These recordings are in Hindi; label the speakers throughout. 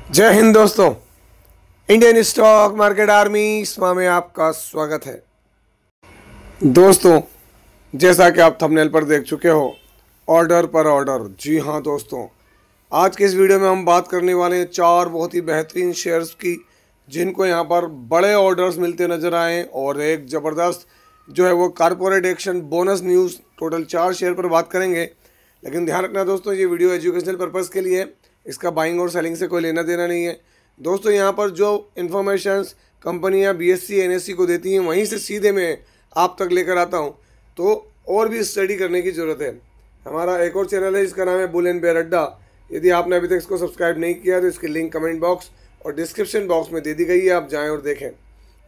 Speaker 1: जय हिंद दोस्तों। इंडियन स्टॉक मार्केट आर्मी स्मा में आपका स्वागत है। दोस्तों, जैसा कि आप थंबनेल पर देख चुके हो, ऑर्डर पर ऑर्डर। जी हाँ दोस्तों, आज के इस वीडियो में हम बात करने वाले हैं 4 बहुत ही बेहतरीन शेयर्स की, जिनको यहाँ पर बड़े ऑर्डर्स मिलते नजर आए और एक ज़बरदस्त जो है वो corporate action bonus news. Total 4 share पर बात करेंगे, लेकिन ध्यान रखना दोस्तों, ये वीडियो एजुकेशनल पर्पज़ के लिए है। इसका बाइंग और सेलिंग से कोई लेना देना नहीं है। दोस्तों, यहाँ पर जो इन्फॉर्मेशंस कंपनियाँ BSE NSE को देती हैं, वहीं से सीधे मैं आप तक लेकर आता हूँ, तो और भी स्टडी करने की ज़रूरत है। हमारा एक और चैनल है जिसका नाम है बुल एंड बेयर अड्डा। यदि आपने अभी तक इसको सब्सक्राइब नहीं किया तो इसकी लिंक कमेंट बॉक्स और डिस्क्रिप्शन बॉक्स में दे दी गई है, आप जाएँ और देखें।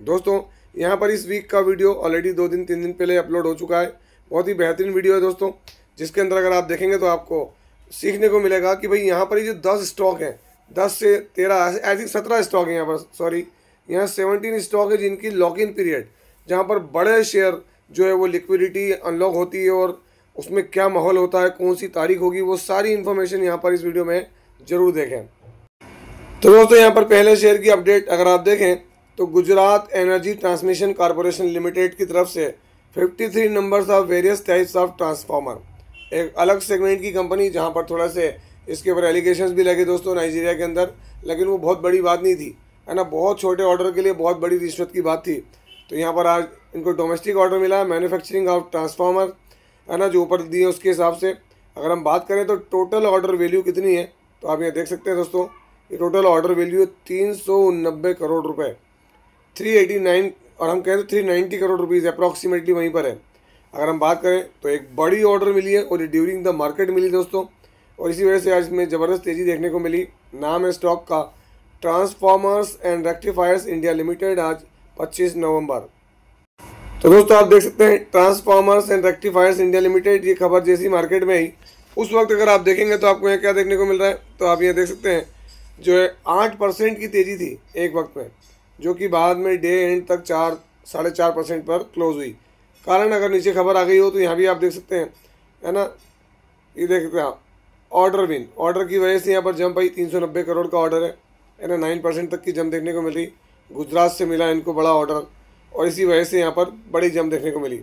Speaker 1: दोस्तों, यहाँ पर इस वीक का वीडियो ऑलरेडी 2-3 दिन पहले अपलोड हो चुका है। बहुत ही बेहतरीन वीडियो है दोस्तों, जिसके अंदर अगर आप देखेंगे तो आपको सीखने को मिलेगा कि भाई यहाँ पर ये जो 10 स्टॉक हैं, 10 से 13 आई थिंक 17 स्टॉक हैं यहाँ पर, सॉरी यहाँ 17 स्टॉक है जिनकी लॉक इन पीरियड, जहाँ पर बड़े शेयर जो है वो लिक्विडिटी अनलॉक होती है और उसमें क्या माहौल होता है, कौन सी तारीख होगी, वो सारी इन्फॉर्मेशन यहाँ पर इस वीडियो में ज़रूर देखें। तो दोस्तों, यहाँ पर पहले शेयर की अपडेट अगर आप देखें तो Gujarat energy transmission corporation limited की तरफ से 53 numbers of various types of transformer, एक अलग सेगमेंट की कंपनी, जहां पर थोड़ा से इसके ऊपर एलिगेशंस भी लगे दोस्तों नाइजीरिया के अंदर, लेकिन वो बहुत बड़ी बात नहीं थी, है ना। बहुत छोटे ऑर्डर के लिए बहुत बड़ी रिश्वत की बात थी। तो यहाँ पर आज इनको डोमेस्टिक ऑर्डर मिला है मैन्युफैक्चरिंग ऑफ ट्रांसफार्मर, है ना, जो ऊपर दिए उसके हिसाब से अगर हम बात करें तो टोटल ऑर्डर वैल्यू कितनी है, तो आप यहाँ देख सकते हैं दोस्तों, ये टोटल ऑर्डर वैल्यू है 390 करोड़ रुपये, 389, और हम कहें तो 390 करोड़ रुपीज़ अप्रॉक्सीमेटली वहीं पर है। अगर हम बात करें तो एक बड़ी ऑर्डर मिली है और ये ड्यूरिंग द मार्केट मिली दोस्तों, और इसी वजह से आज इसमें ज़बरदस्त तेज़ी देखने को मिली। नाम है स्टॉक का transformers and rectifiers India limited, आज 25 नवंबर। तो दोस्तों, आप देख सकते हैं transformers and rectifiers India limited, ये खबर जैसी मार्केट में आई उस वक्त अगर आप देखेंगे तो आपको यहाँ क्या देखने को मिल रहा है, तो आप यहाँ देख सकते हैं जो है 8% की तेज़ी थी एक वक्त में, जो कि बाद में डे एंड तक 4-4.5% पर क्लोज हुई। कारण अगर नीचे खबर आ गई हो तो यहाँ भी आप देख सकते हैं, है ना, ये देख सकते हैं ऑर्डर विन, ऑर्डर की वजह से यहाँ पर जंप आई। 390 करोड़ का ऑर्डर है ना, 9% तक की जंप देखने को मिली। गुजरात से मिला इनको बड़ा ऑर्डर और इसी वजह से यहाँ पर बड़ी जंप देखने को मिली।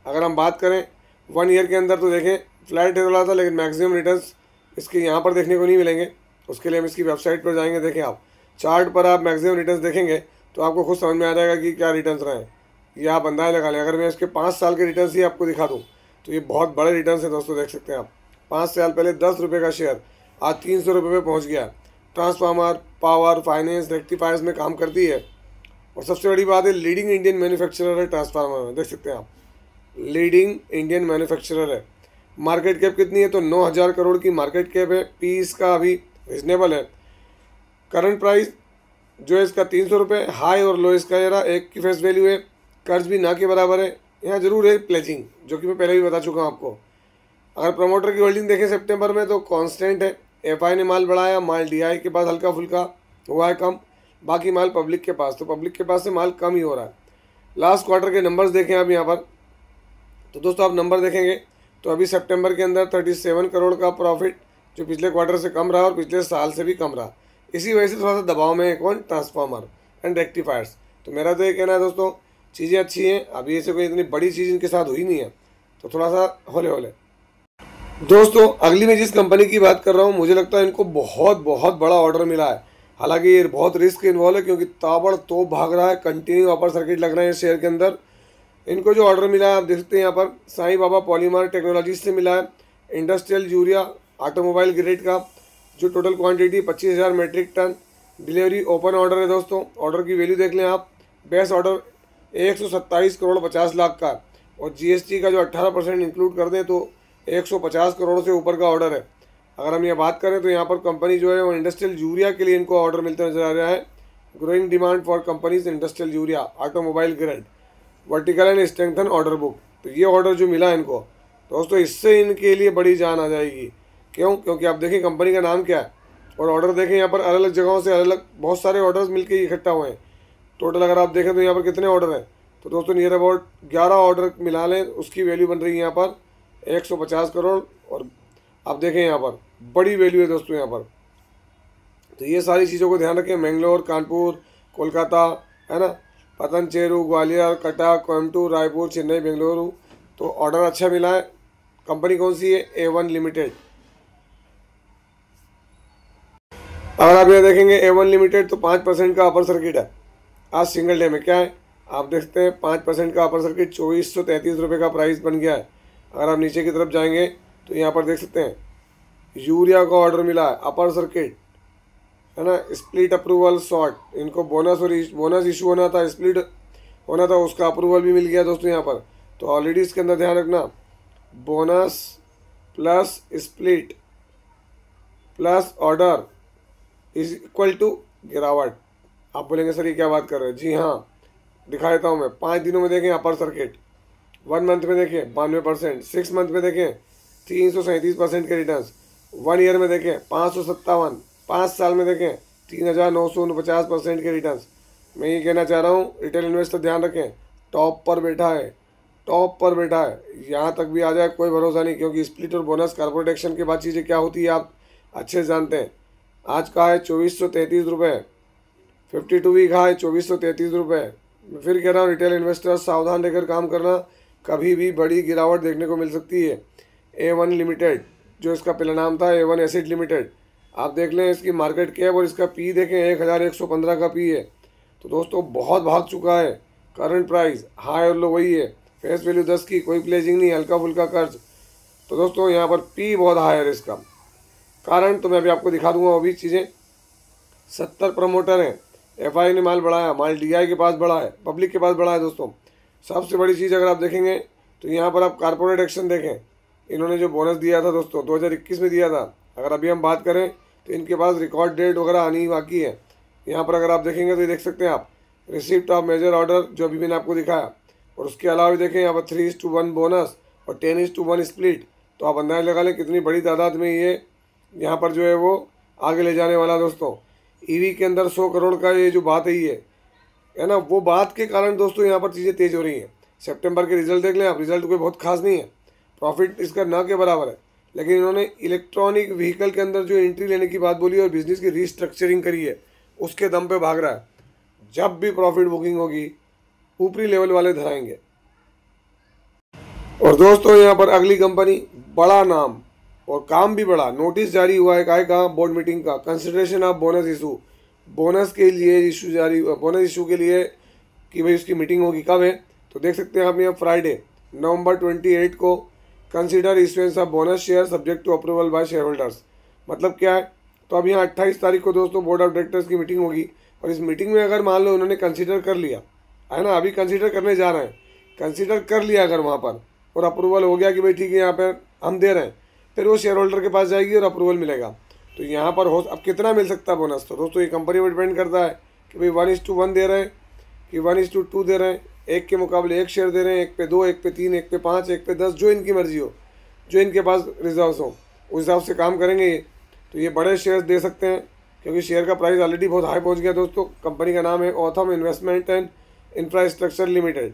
Speaker 1: अगर हम बात करें 1 ईयर के अंदर तो देखें फ्लैट रहा था, लेकिन मैक्सिमम रिटर्न्स इसके यहाँ पर देखने को नहीं मिलेंगे। उसके लिए हम इसकी वेबसाइट पर जाएंगे, देखें आप चार्ट पर आप मैक्सिमम रिटर्न्स देखेंगे तो आपको खुद समझ में आ जाएगा कि क्या रिटर्न्स रहे हैं, ये आप अंदाज़ा लगा लें। अगर मैं इसके 5 साल के रिटर्न्स ही आपको दिखा दूं तो ये बहुत बड़े रिटर्न्स हैं दोस्तों, देख सकते हैं आप। 5 साल पहले 10 रुपये का शेयर आज 300 रुपये पे पहुंच गया। ट्रांसफार्मर, पावर, फाइनेंस, रेक्टिफायर्स में काम करती है और सबसे बड़ी बात है लीडिंग इंडियन मैन्युफैक्चरर है ट्रांसफार्मर में, देख सकते हैं आप, लीडिंग इंडियन मैन्युफैक्चरर है। मार्केट कैप कितनी है, तो 9,000 करोड़ की मार्केट कैप है। पी इसका अभी रिजनेबल है। करंट प्राइस जो है इसका 300 रुपये, हाई और लो इसका जरा एक की फेस वैल्यू है। कर्ज भी ना के बराबर है। यहाँ जरूर है प्लेजिंग, जो कि मैं पहले भी बता चुका हूँ आपको। अगर प्रमोटर की होल्डिंग देखें सितंबर में तो कांस्टेंट है। एफआई ने माल बढ़ाया, माल डीआई के पास हल्का फुल्का हुआ है कम, बाकी माल पब्लिक के पास, तो पब्लिक के पास से माल कम ही हो रहा है। लास्ट क्वार्टर के नंबर्स देखें आप यहाँ पर, तो दोस्तों आप नंबर देखेंगे तो अभी सितंबर के अंदर 37 करोड़ का प्रॉफिट, जो पिछले क्वार्टर से कम रहा और पिछले साल से भी कम रहा। इसी वजह से थोड़ा सा दबाव में है कौन, ट्रांसफार्मर एंड रेक्टिफायर्स। तो मेरा तो ये कहना है दोस्तों, चीज़ें अच्छी हैं, अभी ऐसे कोई इतनी बड़ी चीज़ इनके साथ हुई नहीं है, तो थोड़ा सा होले होले। दोस्तों, अगली मैं जिस कंपनी की बात कर रहा हूँ, मुझे लगता है इनको बहुत बहुत बड़ा ऑर्डर मिला है। हालांकि ये बहुत रिस्क इन्वॉल्व है, क्योंकि ताबड़तोड़ भाग रहा है, कंटिन्यू अपर सर्किट लग रहे हैं शेयर के अंदर। इनको जो ऑर्डर मिला है आप देख सकते हैं यहाँ पर, साईं बाबा पॉलीमर टेक्नोलॉजीज से मिला है। इंडस्ट्रियल यूरिया ऑटोमोबाइल ग्रेड का, जो total quantity 25,000 metric ton, delivery open order है दोस्तों। ऑर्डर की वैल्यू देख लें आप, बेस ऑर्डर 127 करोड़ 50 लाख का, और जीएसटी का जो 18% इंक्लूड कर दें तो 150 करोड़ से ऊपर का ऑर्डर है। अगर हम ये बात करें तो यहाँ पर कंपनी जो है वो इंडस्ट्रियल यूरिया के लिए इनको ऑर्डर मिलता नजर आ रहा है। Growing demand for companies industrial urea automobile grade, vertical and strengthen order book. तो ये ऑर्डर जो मिला इनको दोस्तों, इससे इनके लिए बड़ी जान आ जाएगी। क्यों? क्योंकि आप देखें कंपनी का नाम क्या है और ऑर्डर देखें यहाँ पर अलग अलग जगहों से अलग अलग बहुत सारे ऑर्डर्स मिलकर इकट्ठा हुए हैं। टोटल अगर आप देखें तो यहाँ पर कितने ऑर्डर हैं, तो दोस्तों नियर अबाउट 11 ऑर्डर मिला लें, उसकी वैल्यू बन रही है यहाँ पर 150 करोड़। और आप देखें यहाँ पर बड़ी वैल्यू है दोस्तों यहाँ पर। तो ये सारी चीज़ों को ध्यान रखें। मैंगलोर, कानपुर, कोलकाता, है ना, पतनचेरू, ग्वालियर, कटक, कोयम्बटूर, रायपुर, चेन्नई, बेंगलुरु। तो ऑर्डर अच्छा मिला है। कंपनी कौन सी है? A1 limited. अगर आप ये देखेंगे A1 लिमिटेड तो 5% का अपर सर्किट है आज सिंगल डे में। क्या है आप देखते हैं 5% का अपर सर्किट 2433 रुपये का प्राइस बन गया है। अगर आप नीचे की तरफ जाएंगे तो यहाँ पर देख सकते हैं यूरिया का ऑर्डर मिला है, अपर सर्किट, है ना, स्प्लिट अप्रूवल शॉर्ट। इनको बोनस इशू होना था, स्प्लिट होना था, उसका अप्रूवल भी मिल गया दोस्तों यहाँ पर। तो ऑलरेडी इसके अंदर ध्यान रखना, bonus plus split plus order is equal to गिरावट। आप बोलेंगे सर ये क्या बात कर रहे हैं? जी हाँ, दिखा देता हूँ मैं। 5 दिनों में देखें अपर सर्किट, 1 मंथ में देखें 92%, 6 मंथ में देखें 337% के रिटर्न्स, 1 ईयर में देखें 557, 5 साल में देखें 3949% के रिटर्न्स। मैं ये कहना चाह रहा हूँ रिटेल इन्वेस्टर ध्यान रखें, टॉप पर बैठा है, टॉप पर बैठा है। यहाँ तक भी आ जाए कोई भरोसा नहीं, क्योंकि स्प्लिट और बोनस कॉर्पोरेट एक्शन के बाद चीज़ें क्या होती है आप अच्छे से जानते हैं। आज का है 2433 रुपये, 52 वीक है 2433 रुपये। मैं फिर कह रहा हूँ रिटेल इन्वेस्टर सावधान रहकर काम करना, कभी भी बड़ी गिरावट देखने को मिल सकती है। A1 लिमिटेड जो इसका पहला नाम था, A1 एसिड लिमिटेड, आप देख लें इसकी मार्केट कैप और इसका पी देखें, 1115 का पी है। तो दोस्तों बहुत भाग चुका है। करंट प्राइस हाई और लो वही है, फेस वैल्यू 10 की, कोई प्लेजिंग नहीं, हल्का फुल्का कर्ज। तो दोस्तों यहाँ पर पी बहुत हाई है इसका। कारण तो मैं अभी आपको दिखा दूंगा वो भी चीज़ें। 70 प्रमोटर हैं, FI ने माल बढ़ाया, माल DI के पास बढ़ा है, पब्लिक के पास बढ़ा है। दोस्तों सबसे बड़ी चीज़ अगर आप देखेंगे तो यहाँ पर आप कॉर्पोरेट एक्शन देखें, इन्होंने जो बोनस दिया था दोस्तों 2021 में दिया था। अगर अभी हम बात करें तो इनके पास रिकॉर्ड डेट वगैरह आनी बाकी है। यहाँ पर अगर आप देखेंगे तो ये देख सकते हैं आप रिसिप्ट ऑफ मेजर ऑर्डर जो अभी मैंने आपको दिखाया, और उसके अलावा भी देखें यहाँ पर 3:1 बोनस और 10:1 स्प्लिट। तो आप अंदाज़ लगा लें कितनी बड़ी तादाद में ये यहाँ पर जो है वो आगे ले जाने वाला। दोस्तों EV के अंदर 100 करोड़ का ये जो बात है ना, वो बात के कारण दोस्तों यहाँ पर चीज़ें तेज़ हो रही हैं। सितंबर के रिजल्ट देख लें आप, रिजल्ट कोई बहुत खास नहीं है, प्रॉफिट इसका ना के बराबर है, लेकिन इन्होंने इलेक्ट्रॉनिक व्हीकल के अंदर जो एंट्री लेने की बात बोली और बिजनेस की रीस्ट्रक्चरिंग करी है, उसके दम पे भाग रहा है। जब भी प्रॉफिट बुकिंग होगी ऊपरी लेवल वाले धराएंगे। और दोस्तों यहाँ पर अगली कंपनी, बड़ा नाम और काम भी बड़ा, नोटिस जारी हुआ है काय का, बोर्ड मीटिंग का, consideration of bonus issue, bonus के लिए इशू जारी, बोनस इशू के लिए कि भाई उसकी मीटिंग होगी। कब है तो देख सकते हैं आप यहाँ फ्राइडे नवंबर 28 को, consider issuance of bonus share subject to approval by shareholders. मतलब क्या है, तो अब यहाँ 28 तारीख को दोस्तों बोर्ड ऑफ डायरेक्टर्स की मीटिंग होगी, और इस मीटिंग में अगर मान लो उन्होंने कंसिडर कर लिया है ना, अभी कंसिडर करने जा रहे हैं, कंसिडर कर लिया अगर वहाँ पर और अप्रूवल हो गया कि भाई ठीक है यहाँ पर हम दे रहे हैं, फिर वो शेयर होल्डर के पास जाएगी और अप्रूवल मिलेगा। तो यहाँ पर हो अब कितना मिल सकता है बोनस, तो दोस्तों ये कंपनी पर डिपेंड करता है कि भाई 1:1 दे रहे हैं कि 1:2 दे रहे हैं, एक के मुकाबले एक शेयर दे रहे हैं, एक पे 2, एक पे 3, एक पे 5, एक पे 10, जो इनकी मर्जी हो, जो इनके पास रिजर्व्स हो उस हिसाब से काम करेंगे ये। तो ये बड़े शेयर्स दे सकते हैं क्योंकि शेयर का प्राइस ऑलरेडी बहुत हाई पहुँच गया। दोस्तों कंपनी का नाम है Autham investment and infrastructure limited.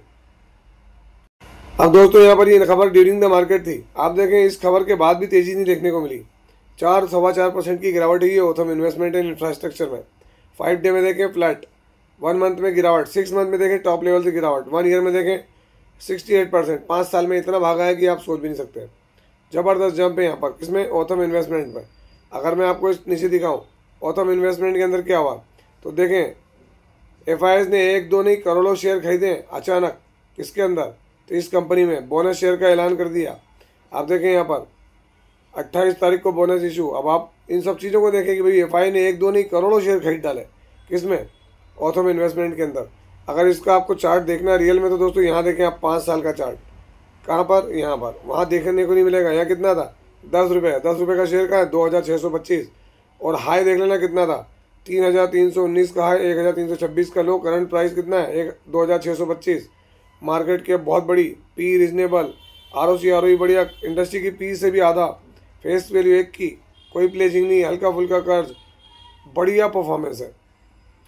Speaker 1: अब दोस्तों यहाँ पर ये खबर ड्यूरिंग द मार्केट थी, आप देखें इस खबर के बाद भी तेज़ी नहीं देखने को मिली। 4-4.25% की गिरावट हुई है ओथम इन्वेस्टमेंट एंड इंफ्रास्ट्रक्चर में। 5 डे में देखें फ्लैट, 1 मंथ में गिरावट, 6 मंथ में देखें टॉप लेवल से गिरावट, 1 ईयर में देखें 68%, 5 साल में इतना भागा है कि आप सोच भी नहीं सकते। ज़बरदस्त जंप है यहाँ पर, किसमें, ओथम इन्वेस्टमेंट में। अगर मैं आपको इस नीचे दिखाऊँ ओथम इन्वेस्टमेंट के अंदर क्या हुआ, तो देखें FIs ने 1-2 नहीं करोड़ों शेयर खरीदे अचानक इसके अंदर। तो इस कंपनी में बोनस शेयर का ऐलान कर दिया। आप देखें यहाँ पर 28 तारीख को बोनस इशू। अब आप इन सब चीज़ों को देखें कि भाई FI ने 1-2 नहीं करोड़ों शेयर खरीद डाले, किसमें, ऑथम इन्वेस्टमेंट के अंदर। अगर इसका आपको चार्ट देखना है रियल में तो दोस्तों यहाँ देखें आप 5 साल का चार्ट, कहाँ पर, यहाँ पर, वहाँ देखने को नहीं मिलेगा। यहाँ कितना था, 10 रुपये, 10 रुपये का शेयर का है 2625, और हाई देख लेना कितना था, 3319 का हाई, 1326 का लो, करंट प्राइस कितना है, 2625। मार्केट के बहुत बड़ी, पी रीजनेबल, ROC बढ़िया, इंडस्ट्री की पी से भी आधा, फेस वैल्यू 1 की, कोई प्लेजिंग नहीं, हल्का फुल्का कर्ज, बढ़िया परफॉर्मेंस है।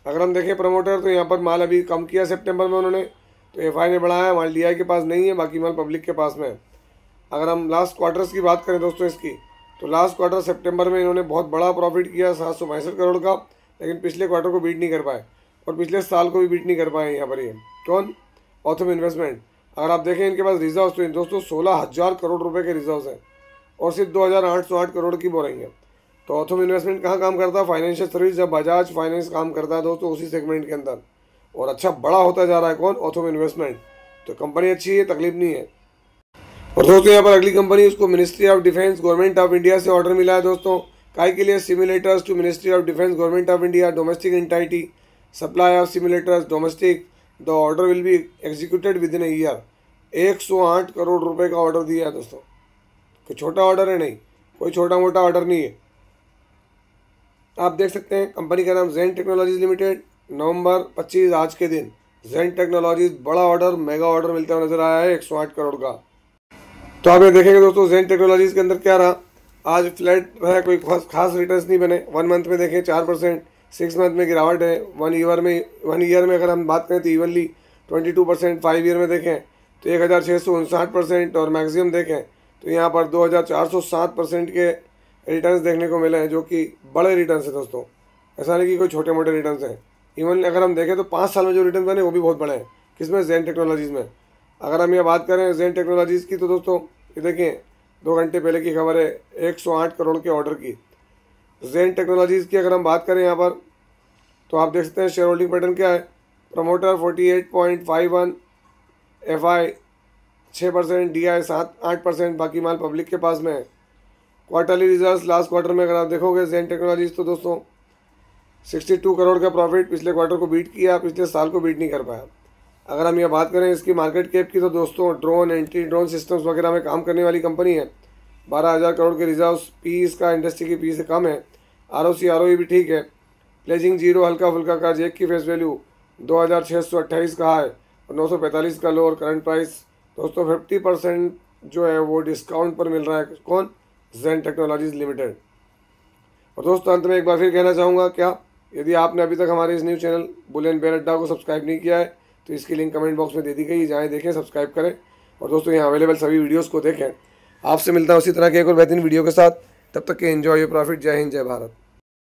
Speaker 1: अगर हम देखें प्रमोटर तो यहाँ पर माल अभी कम किया सितंबर में उन्होंने, तो FI ने बढ़ाया, माल DI के पास नहीं है, बाकी माल पब्लिक के पास में है। अगर हम लास्ट क्वार्टर्स की बात करें दोस्तों इसकी, तो लास्ट क्वार्टर सितंबर में इन्होंने बहुत बड़ा प्रॉफिट किया 762 करोड़ का, लेकिन पिछले क्वार्टर को बीट नहीं कर पाए और पिछले साल को भी बीट नहीं कर पाए। यहाँ पर ये कौन, ऑथम इन्वेस्टमेंट। अगर आप देखें इनके पास रिजर्व तो दोस्तों 16,000 करोड़ रुपए के रिजर्व हैं और सिर्फ 2,808 करोड़ की बोरिंग है। तो ऑथम इन्वेस्टमेंट कहाँ काम करता है, फाइनेंशियल सर्विस, जब बजाज फाइनेंस काम करता है दोस्तों उसी सेगमेंट के अंदर, और अच्छा बड़ा होता जा रहा है कौन, ऑथम इन्वेस्टमेंट। तो कंपनी अच्छी है, तकलीफ नहीं है। और दोस्तों यहाँ पर अगली कंपनी, उसको ministry of defence government of India से ऑर्डर मिला है दोस्तों, काय के लिए, simulators to ministry of defence government of India, domestic entity, supply of simulators domestic. The order will be executed within a year. 108 crore रुपए का ऑर्डर दिया है दोस्तों, कोई छोटा ऑर्डर है नहीं, कोई छोटा मोटा ऑर्डर नहीं है। आप देख सकते हैं कंपनी का नाम जेन टेक्नोलॉजीज लिमिटेड, नवंबर 25 आज के दिन जेन टेक्नोलॉजीज बड़ा ऑर्डर, मेगा ऑर्डर मिलता हुआ नजर आया है 108 करोड़ का। तो आप ये देखेंगे दोस्तों जेन टेक्नोलॉजीज के अंदर क्या रहा, आज फ्लैट रहा, कोई खास रिटर्न्स नहीं बने। 1 मंथ में देखें 4%, 6 मंथ में गिरावट है, 1 ईयर में अगर हम बात करें तो इवनली 22%, 5 ईयर में देखें तो 1,659% और मैक्सिमम देखें तो यहाँ पर 2,407% के रिटर्न्स देखने को मिले हैं, जो कि बड़े रिटर्न्स हैं दोस्तों, ऐसा नहीं कि कोई छोटे मोटे रिटर्न्स हैं। इवन अगर हम देखें तो 5 साल में जो रिटर्न बने वो भी बहुत बड़े हैं। किसमें, जेन टेक्नोलॉजीज़ में। अगर हम ये बात करें जेन टेक्नोलॉजीज़ की तो दोस्तों ये देखें 2 घंटे पहले की खबर है, 108 करोड़ के ऑर्डर की जेन टेक्नोलॉजीज़ की। अगर हम बात करें यहाँ पर तो आप देख सकते हैं शेयर होल्डिंग पैटर्न क्या है, प्रमोटर 48.51, FI 6%, DI 7-8%, बाकी माल पब्लिक के पास में है। क्वार्टरली रिजल्ट्स लास्ट क्वार्टर में अगर आप देखोगे जेन टेक्नोलॉजीज तो दोस्तों 62 करोड़ का प्रॉफिट, पिछले क्वार्टर को बीट किया, पिछले साल को बीट नहीं कर पाया। अगर हम ये बात करें इसकी मार्केट कैप की तो दोस्तों ड्रोन, एंटी ड्रोन सिस्टम्स वगैरह में काम करने वाली कंपनी है। 12,000 करोड़ के रिजर्व्स, पी इसका इंडस्ट्री की पी से कम है, ROC ROE भी ठीक है, प्लेजिंग 0, हल्का फुल्का कर्ज, एक की फेस वैल्यू 2,628 का है और 945 का लो, और करंट प्राइस दोस्तों 50% जो है वो डिस्काउंट पर मिल रहा है। कौन, जेन टेक्नोलॉजीज लिमिटेड। और दोस्तों अंत में एक बार फिर कहना चाहूँगा, क्या यदि आपने अभी तक हमारे इस news channel bull and bear Adda को सब्सक्राइब नहीं किया है तो इसकी लिंक कमेंट बॉक्स में दे दी गई, जाएँ देखें, सब्सक्राइब करें और दोस्तों यहाँ अवेलेबल सभी वीडियोज़ को देखें। आपसे मिलता है उसी तरह के एक और बेहतरीन वीडियो के साथ, तब तक के एंजॉय योर प्रॉफिट। जय हिंद, जय भारत।